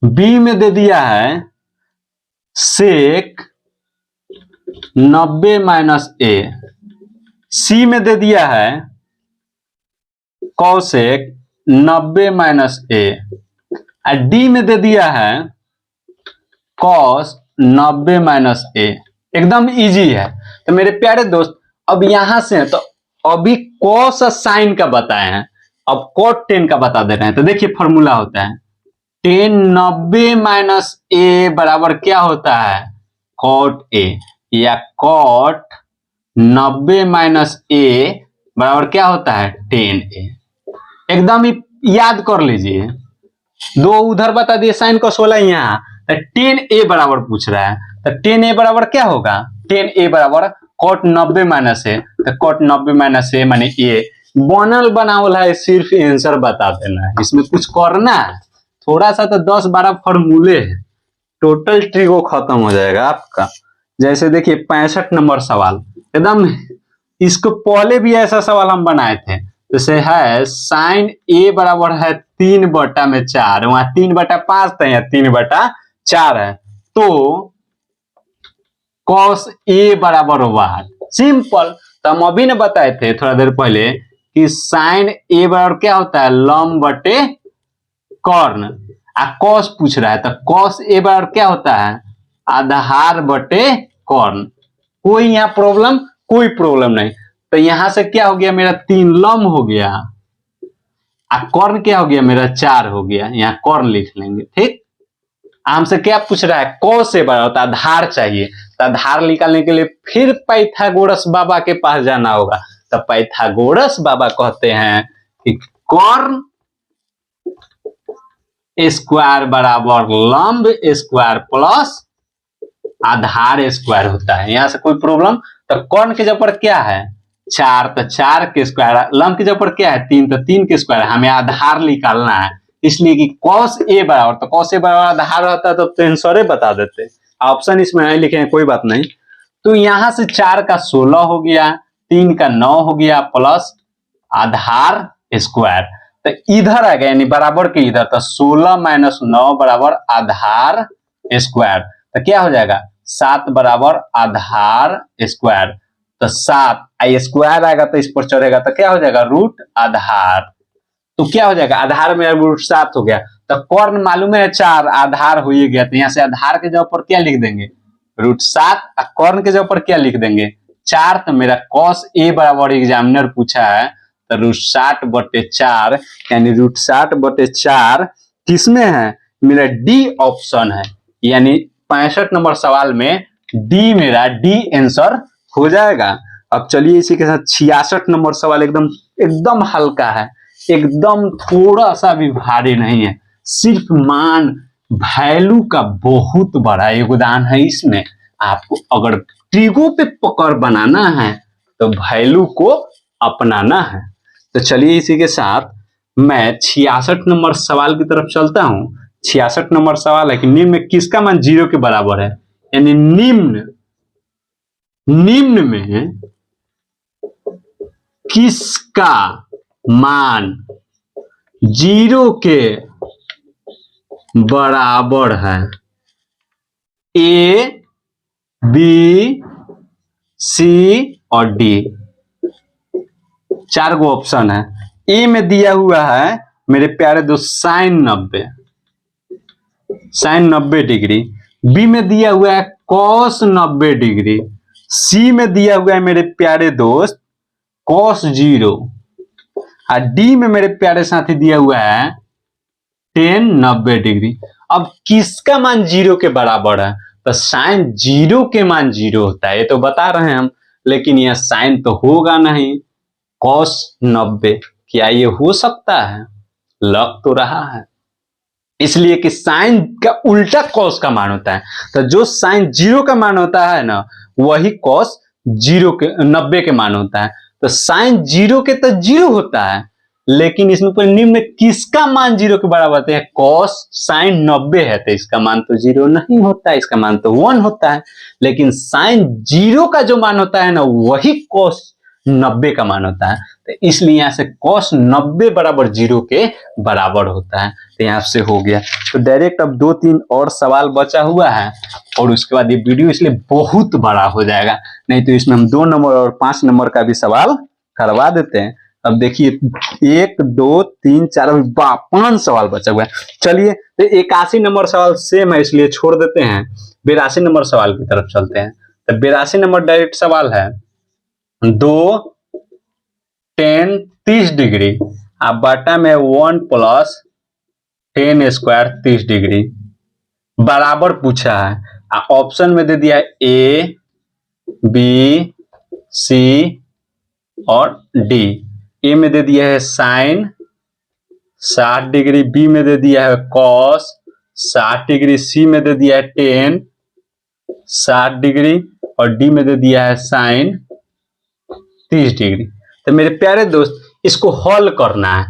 बी में दे दिया है sec 90 माइनस ए, सी में दे दिया है cosec 90 माइनस ए, और डी में दे दिया है cos 90 माइनस ए। एकदम इजी है। तो मेरे प्यारे दोस्त अब यहां से तो अभी कॉस साइन का बताए हैं, अब कॉट टेन का बता दे रहे हैं। तो देखिए फॉर्मूला होता है टेन 90 माइनस ए बराबर क्या होता है कॉट ए, या कॉट 90 माइनस ए बराबर क्या होता है टेन ए। एकदम ही याद कर लीजिए, दो उधर बता दिए साइन को 16 यहाँ, तो टेन ए बराबर पूछ रहा है, तो टेन ए बराबर क्या होगा टेन ए बराबर कॉट 90 माइनस ए, तो कॉट 90 माइनस ए माने ए। बनल बनावल है, सिर्फ आंसर बता देना है, इसमें कुछ करना है थोड़ा सा, तो 10-12 फॉर्मूले है, टोटल ट्रिगो खत्म हो जाएगा आपका। जैसे देखिए 65 नंबर सवाल, एकदम इसको पहले भी ऐसा सवाल हम बनाए थे, जैसे है साइन ए बराबर है 3/4, वहां 3/5 था, यहाँ 3/4 है, तो कॉस ए बराबर 1। सिंपल। तो हम अभी ने बताए थे थोड़ा देर पहले कि साइन ए बराबर क्या होता है लंब बटे कर्ण, कॉस पूछ रहा है, तो कॉस ए बराबर क्या होता है आधार बटे कर्ण। कोई यहाँ प्रॉब्लम, कोई प्रॉब्लम नहीं। तो यहां से क्या हो गया मेरा 3 लंब हो गया, कर्ण क्या हो गया मेरा 4 हो गया, यहाँ कर्ण लिख लेंगे। ठीक, हमसे क्या पूछ रहा है कॉस से बड़ा होता है, आधार चाहिए, तो आधार निकालने के लिए फिर पाइथागोरस बाबा के पास जाना होगा। तो पाइथागोरस बाबा कहते हैं कि कर्ण स्क्वायर बराबर लंब स्क्वायर प्लस आधार स्क्वायर होता है। यहां से कोई प्रॉब्लम। तो कर्ण के जगह पर क्या है 4, तो 4 के स्क्वायर, लंब की जगह पर क्या है 3, तो 3 के स्क्वायर, हमें आधार निकालना है, इसलिए कि कॉस ए बराबर, तो कॉस ए बराबर आधार रहता है तो आंसर बता देते, ऑप्शन इसमें नहीं लिखे हैं, कोई बात नहीं। तो यहां से 4 का 16 हो गया, 3 का 9 हो गया, प्लस आधार स्क्वायर, तो इधर आ गया यानी बराबर के इधर, तो 16 माइनस 9 बराबर आधार स्क्वायर, तो क्या हो जाएगा 7 बराबर आधार स्क्वायर, तो 7 स्क्वायर आएगा तो इस पर चढ़ेगा, तो क्या हो जाएगा रूट आधार, तो क्या हो जाएगा आधार में रूट 7 हो गया। तो कर्ण मालूम है 4, आधार हो ही गया, तो यहाँ से आधार के जगह पर क्या लिख देंगे रूट 7, कर्ण के जगह पर क्या लिख देंगे 4। तो मेरा कॉस ए बराबर एग्जामिनर पूछा है, तो रूट 60/4 यानी रूट 60/4 किसमें है मेरा डी ऑप्शन है, यानी 65 नंबर सवाल में डी मेरा डी आंसर हो जाएगा। अब चलिए इसी के साथ 66 नंबर सवाल एकदम हल्का है, एकदम थोड़ा सा भी भारी नहीं है, सिर्फ मान वैल्यू का बहुत बड़ा योगदान है इसमें। आपको अगर ट्रिगो पे पकड़ बनाना है तो वैल्यू को अपनाना है। तो चलिए इसी के साथ मैं 66 नंबर सवाल की तरफ चलता हूं। 66 नंबर सवाल है कि निम्न में किसका मान 0 के बराबर है, यानी निम्न में किसका मान 0 के बराबर है, ए बी सी और डी, 4 गो ऑप्शन है। ए में दिया हुआ है मेरे प्यारे दोस्त साइन 90 डिग्री, बी में दिया हुआ है कॉस 90 डिग्री, सी में दिया हुआ है मेरे प्यारे दोस्त कॉस 0, और डी में मेरे प्यारे साथी दिया हुआ है टेन 90 डिग्री। अब किसका मान 0 के बराबर है, तो साइन 0 के मान 0 होता है, ये तो बता रहे हैं हम, लेकिन यह साइन तो होगा नहीं कॉस 90, क्या ये हो सकता है, लग तो रहा है, इसलिए कि साइन का उल्टा कॉस का मान होता है। तो जो साइन 0 का मान होता है ना वही कॉस 90 के मान होता है। तो साइन 0 के तो 0 होता है, लेकिन इसमें पर निम्न में किसका मान 0 के बराबर होता है, कॉस साइन 90 है तो इसका मान तो 0 नहीं होता है, इसका मान तो 1 होता है, लेकिन साइन 0 का जो मान होता है ना वही कॉस 90 का मान होता है। तो इसलिए यहां से कॉस 90 बराबर 0 के बराबर होता है। तो यहां से हो गया। तो डायरेक्ट अब 2-3 और सवाल बचा हुआ है और उसके बाद ये वीडियो इसलिए बहुत बड़ा हो जाएगा, नहीं तो इसमें हम 2 नंबर और 5 नंबर का भी सवाल करवा देते हैं। अब देखिए 1 2 3 4 5 सवाल बचा हुआ है। चलिए तो 81 नंबर सवाल सेम है इसलिए छोड़ देते हैं, 82 नंबर सवाल की तरफ चलते हैं। तो 82 नंबर डायरेक्ट सवाल है, 2 tan 30 डिग्री अब बटा में 1 प्लस tan स्क्वायर 30 डिग्री बराबर पूछा है। ऑप्शन में दे दिया है ए, बी, सी और डी। ए में दे दिया है साइन 60 डिग्री, बी में दे दिया है कॉस 60 डिग्री, सी में दे दिया है टेन 60 डिग्री और डी में दे दिया है साइन 30 डिग्री। तो मेरे प्यारे दोस्त इसको हल करना है,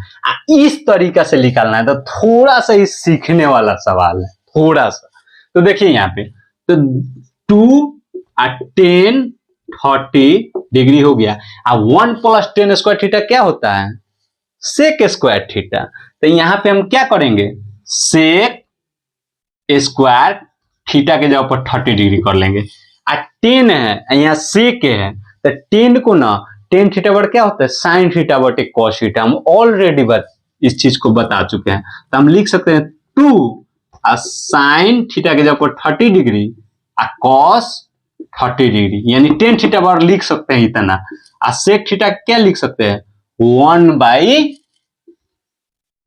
इस तरीका से निकालना है। तो थोड़ा सा ही सीखने वाला सवाल है, थोड़ा सा। तो देखिए यहाँ पे तो 2 10 30 डिग्री हो गया। अब 1 प्लस टेन स्क्वायर थीटा क्या होता है? Sec square theta. तो यहाँ पे हम क्या करेंगे? सेक स्क्वायर थीटा के जगह पर 30 डिग्री कर लेंगे। टेन है यहाँ सेक है तो टेन को ना टेन थीटा बटे क्या होता है? साइन थीटा बटे कॉस थीटा। हम ऑलरेडी इस चीज को बता चुके हैं। तो हम लिख सकते हैं 2 साइन थीटा के जगह पर 30 डिग्री कॉस 30 डिग्री, यानी टेन थीटा बार लिख सकते हैं इतना। सेक थीटा क्या लिख सकते हैं? 1 बाई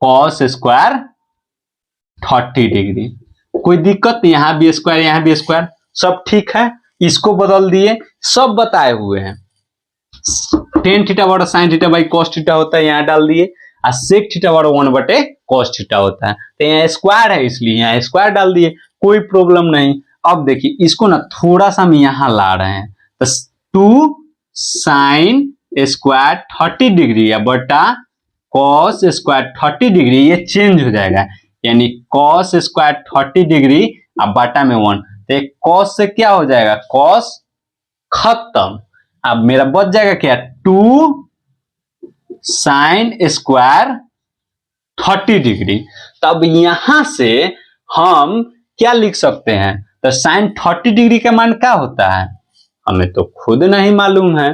कॉस स्क्वायर 30 डिग्री। कोई दिक्कत नहीं, यहां भी स्क्वायर यहां भी स्क्वायर सब ठीक है। इसको बदल दिए, सब बताए हुए हैं। टेन थीटा बटा sine theta by cos theta होता है, यहाँ डाल दिए। और सेक थीटा बटा 1 बटे कॉस थीटा होता है। तो यहाँ स्क्वायर है इसलिए यहाँ स्क्वायर डाल दिए, कोई प्रॉब्लम नहीं। अब देखिए इसको ना थोड़ा सा हम यहाँ ला रहे हैं। तो 2 साइन स्क्वायर 30 डिग्री या बटा कॉस स्क्वायर 30 डिग्री, ये चेंज हो जाएगा, यानी कॉस स्क्वायर 30 डिग्री अब बटा में 1। तो कॉस से क्या हो जाएगा? कॉस खत्म। अब मेरा बच जाएगा क्या? 2 साइन स्क्वायर 30 डिग्री। तब यहां से हम क्या लिख सकते हैं? तो साइन 30 डिग्री का मान क्या होता है? हमें तो खुद नहीं मालूम है,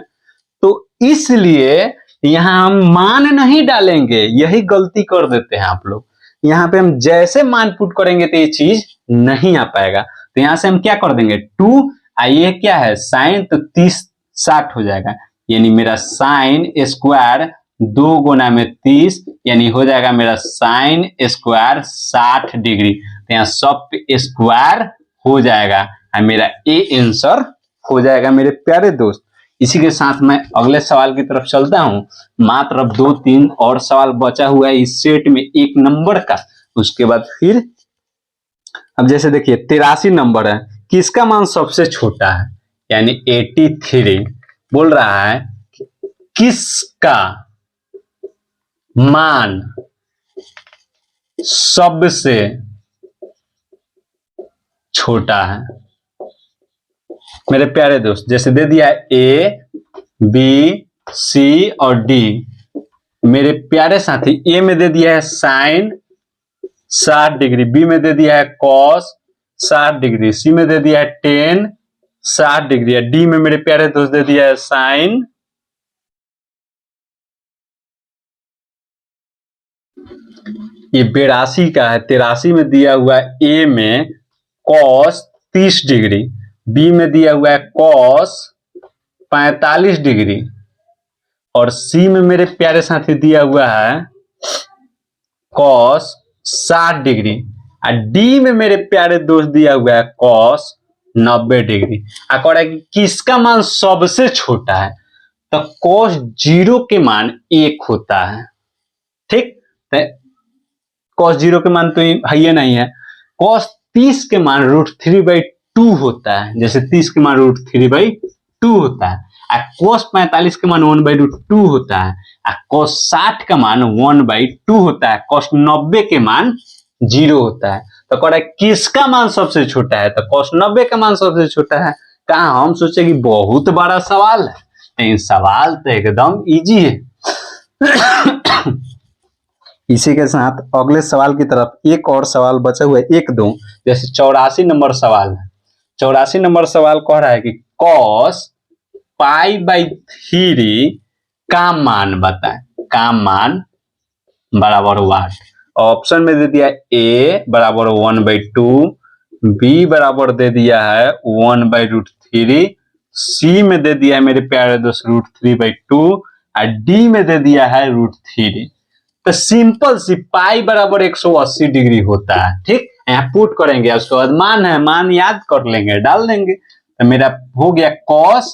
तो इसलिए यहां हम मान नहीं डालेंगे। यही गलती कर देते हैं आप लोग। यहां पे हम जैसे मान पुट करेंगे तो ये चीज नहीं आ पाएगा। तो यहां से हम क्या कर देंगे? 2 ये क्या है? साइन, तो 30 60 हो जाएगा, यानी मेरा साइन स्क्वायर 2 गुना में 30, यानी हो जाएगा मेरा साइन स्क्वायर 60 डिग्री। तो यहाँ सब स्क्वायर हो जाएगा और मेरा ए आंसर हो जाएगा मेरे प्यारे दोस्त। इसी के साथ मैं अगले सवाल की तरफ चलता हूं। मात्र अब 2-3 और सवाल बचा हुआ है इस सेट में 1 नंबर का। उसके बाद फिर अब जैसे देखिए 83 नंबर है, किसका मान सबसे छोटा है? यानी 83 बोल रहा है किसका मान सबसे छोटा है? मेरे प्यारे दोस्त जैसे दे दिया है ए, बी, सी और डी। मेरे प्यारे साथी ए में दे दिया है साइन 60 डिग्री, बी में दे दिया है कॉस 60 डिग्री, सी में दे दिया है टेन 60 डिग्री, डी में मेरे प्यारे दोस्त दे दिया है साइन ये 82 का है। 83 में दिया हुआ है ए में कॉस 30 डिग्री, बी में दिया हुआ है कॉस 45 डिग्री और सी में मेरे प्यारे साथी दिया हुआ है कॉस 60 डिग्री और डी में मेरे प्यारे दोस्त दिया हुआ है कॉस 90 डिग्री। कह रहा है कि किसका मान सबसे छोटा है? तो कॉस 0 के मान 1 होता है। ठीक, कॉस 0 के मान तो है ही नहीं है। कॉस 30 के मान √3/2 होता है, जैसे 30 के मान √3/2 होता है। कॉस 45 के मान 1/√2 होता है। कॉस 60 का मान 1/2 होता है। कॉस 90 के मान 0 होता है। तो कह रहा है किसका मान सबसे छोटा है? तो कॉस 90 का मान सबसे छोटा है। कहा हम सोचे कि बहुत बड़ा सवाल है, लेकिन सवाल तो एकदम इजी है। इसी के साथ अगले सवाल की तरफ एक और सवाल बचा हुआ है, 1-2। जैसे 84 नंबर सवाल है। 84 नंबर सवाल कह रहा है कि cos π/3 का मान बताएं। का मान बराबर वाट। ऑप्शन में दे दिया ए बराबर 1/2, बी बराबर दे दिया है 1/√3 सी में दे दिया है मेरे प्यारे दोस्त √3/2 और डी में दे दिया है √3। तो सिंपल सी पाई बराबर 180 डिग्री होता है। ठीक, यहाँ पुट करेंगे, उसके बाद मान है, मान याद कर लेंगे, डाल देंगे, तो मेरा हो गया cos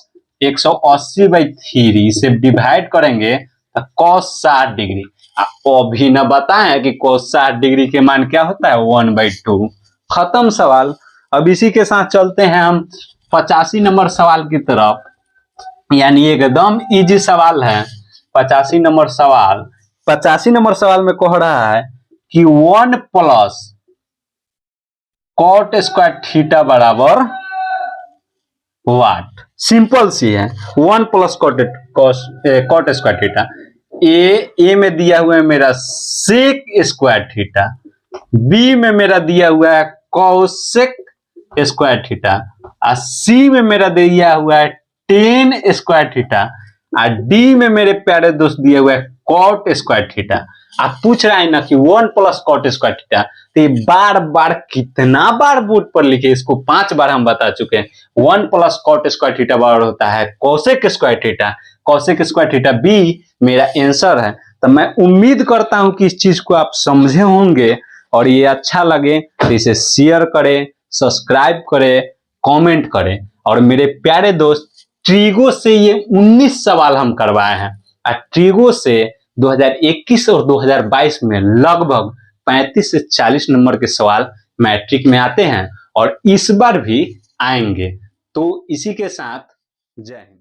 180/3, इसे डिवाइड करेंगे तो cos 60 डिग्री। अभी न बताएं कि cos 60 डिग्री के मान क्या होता है 1/2। खत्म सवाल। अब इसी के साथ चलते हैं हम 85 नंबर सवाल की तरफ, यानी एकदम इजी सवाल है 85 नंबर सवाल। 85 नंबर सवाल में कह रहा है कि 1 प्लस कॉट स्क्वायर थीटा बराबर वाट। सिंपल सी है, 1 प्लस कॉट स्क्वायर थीटा। ए में दिया हुआ है मेरा सेक स्क्वायर थीटा, बी में मेरा दिया हुआ है कॉसेक स्क्वायर थीटा, और सी में मेरा दिया हुआ है टेन स्क्वायर थीटा, और डी में मेरे प्यारे दोस्त दिया हुआ है कॉट स्क्वायर थीटा। आप पूछ रहे हैं ना कि 1 प्लस कॉट स्क्वायर थीटा, तो ये बार बार कितना बार बोर्ड पर लिखे, इसको 5 बार हम बता चुके हैं। 1 प्लस कॉट स्क्वायर थीटा बराबर होता है cosec square theta. Cosec square theta B मेरा आंसर है। तो मैं उम्मीद करता हूं कि इस चीज को आप समझे होंगे, और ये अच्छा लगे तो इसे शेयर करें, सब्सक्राइब करें, कमेंट करें। और मेरे प्यारे दोस्त, ट्रिगो से ये 19 सवाल हम करवाए हैं, और ट्रिगो से 2021 और 2022 में लगभग 35 से 40 नंबर के सवाल मैट्रिक में आते हैं, और इस बार भी आएंगे। तो इसी के साथ जय हिंद।